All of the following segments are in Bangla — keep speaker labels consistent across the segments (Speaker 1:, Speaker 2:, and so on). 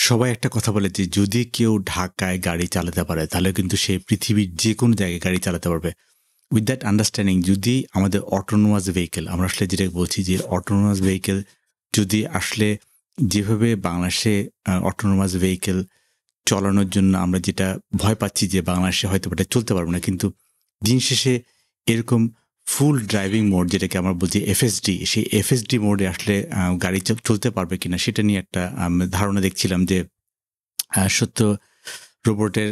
Speaker 1: সবাই একটা কথা বলে যে যদি কেউ ঢাকায় গাড়ি চালাতে পারে তাহলে কিন্তু সে পৃথিবীর যে কোনো জায়গায় গাড়ি চালাতে পারবে। উইথ দ্যাট আন্ডারস্ট্যান্ডিং যদি আমাদের অটোনোমাস ভেহিকেল আমরা আসলে যেটা বলছি যে অটোনোমাস ভেহিকেল যদি আসলে যেভাবে বাংলাদেশে অটোনোমাস ভেহিকেল চালানোর জন্য আমরা যেটা ভয় পাচ্ছি যে বাংলাদেশে হয়তো এটা চলতে পারবো না, কিন্তু দিন শেষে এরকম ফুল ড্রাইভিং মোড যেটাকে আমরা বলছি এফএসডি, সেই এফএসডি মোডে আসলে গাড়ি চলতে পারবে কিনা সেটা নিয়ে একটা ধারণা দেখছিলাম যে সত্য রোবটের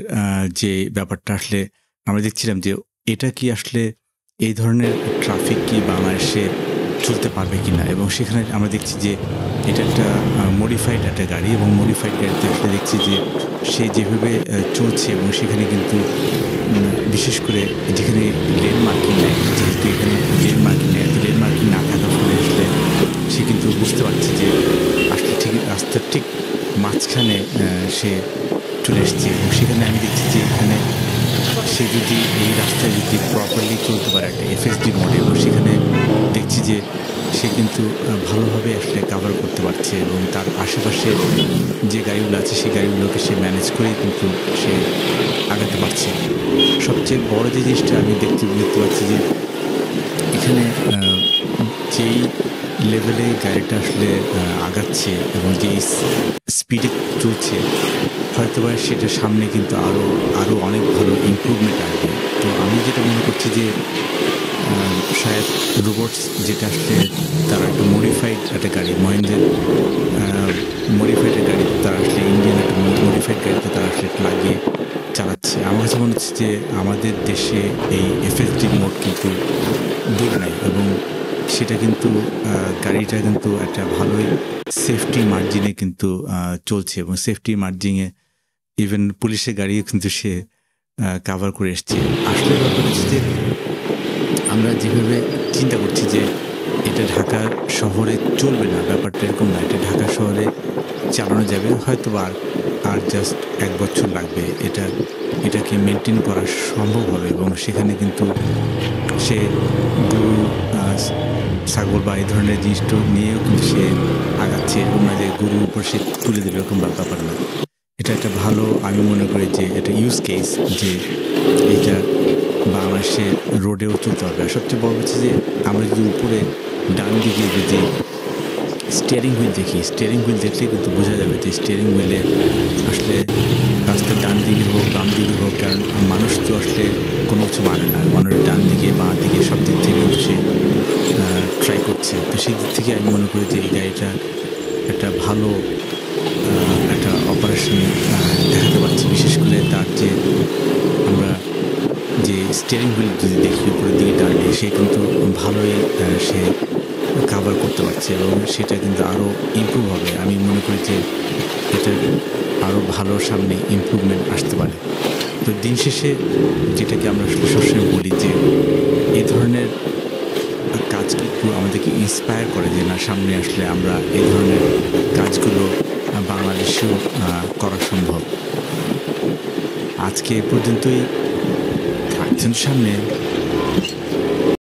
Speaker 1: যে ব্যাপারটা আসলে আমরা দেখছিলাম যে এটা কি আসলে এই ধরনের ট্রাফিক কি বাংলাদেশে চলতে পারবে কিনা, এবং সেখানে আমরা দেখছি যে এটা একটা মডিফাইড একটা গাড়ি, এবং মডিফাইড গাড়িতে আসলে দেখছি যে সে যেভাবে চলছে এবং সেখানে কিন্তু বিশেষ করে যেখানে লেন মার্কিং নেয়, যেহেতু এখানে লেন মার্কিং নেয়, তো লেন মার্কিং না থাকার ফলে আসলে সে কিন্তু বুঝতে পারছে যে আসলে ঠিক রাস্তার ঠিক মাঝখানে সে চলে এসছে, এবং সেখানে আমি দেখছি যে এখানে সে যদি এই রাস্তায় যদি প্রপারলি চলতে পারে একটা এফএসডি মোডে, এবং সেখানে দেখছি যে সে কিন্তু ভালোভাবে আসলে কাভার করতে পারছে, এবং তার আশেপাশে যে গাড়িগুলো আছে সেই গাড়িগুলোকে সে ম্যানেজ করে কিন্তু সে আগাতে পারছে। সবচেয়ে বড় যে জিনিসটা আমি দেখতে পাচ্ছি যে এখানে যেই লেভেলে গাড়িটা আসলে আগাচ্ছে এবং যেই স্পিডে চলছে হয়তো বা সেটা সামনে কিন্তু আরও অনেক ভালো ইমপ্রুভমেন্ট আসবে। তো আমি যেটা মনে করছি যে শায়দ রোবটস যেটা আসলে তারা একটা মডিফাইড একটা গাড়ি, মহেন্দ্রের মডিফাইড গাড়ি, তারা আসলে ইন্ডিয়ান একটা মডিফাইড গাড়িতে তারা আসলে লাগিয়ে চালাচ্ছে। আমার কাছে মনে হচ্ছে যে আমাদের দেশে এই এফএসডি মোড কিন্তু দূরে নাই, এবং সেটা কিন্তু গাড়িটা কিন্তু একটা ভালোই সেফটি মার্জিনে কিন্তু চলছে, এবং সেফটি মার্জিনে ইভেন পুলিশের গাড়িও কিন্তু সে কাভার করে এসছে। আসলে ব্যাপার হচ্ছে যে আমরা যেভাবে চিন্তা করছি যে এটা ঢাকা শহরে চলবে না, ব্যাপারটা এরকম না। এটা ঢাকা শহরে চালানো যাবে, হয়তো আর জাস্ট 1 বছর লাগবে এটাকে মেনটেন করা সম্ভব হবে, এবং সেখানে কিন্তু সে গরু ছাগল বা এই ধরনের জিনিসটা নিয়েও কিন্তু সে আগাচ্ছে, এরকম না যে গরুর উপর সে তুলে দেবে, এরকম ব্যাপার না। এটা একটা ভালো, আমি মনে করি যে এটা ইউজ কেস যে এটা বাংলাদেশে রোডেও চলতে হবে। আর সবচেয়ে বড় হচ্ছে যে আমরা যদি উপরে ডান দিকে যদি স্টিয়ারিং হুইল দেখি, স্টিয়ারিং হুইল দেখলে কিন্তু বোঝা যাবে যে স্টিয়ারিং হুইলে আসলে রাস্তার ডান দিকে হোক বাম দিকে হোক, কারণ মানুষ তো আসলে কোনো কিছু মানে না, মানুষ ডান দিকে বাঁ দিকে সব দিক থেকে কিন্তু সে ট্রাই করছে। তো সেই দিক থেকে আমি মনে করি যে এই গাড়িটা একটা ভালো একটা অপারেশন দেখাতে পারছি, বিশেষ করে তার যে আমরা যে স্টিয়ারিং হুইল যদি দেখি উপরের দিকে দাঁড়িয়ে সে কিন্তু ভালোই সে কাভার করতে পারছে, এবং সেটা কিন্তু আরও ইমপ্রুভ হবে। আমি মনে করি যে এটা আরও ভালো সামনে ইমপ্রুভমেন্ট আসতে পারে। তো দিন শেষে যেটাকে আমরা সবসময় বলি যে এই ধরনের কাজ কিন্তু আমাদেরকে ইন্সপায়ার করে যে না, সামনে আসলে আমরা এই ধরনের কাজগুলো বাংলাদেশেও করা সম্ভব। আজকে এ পর্যন্তই, থাকছেন সামনে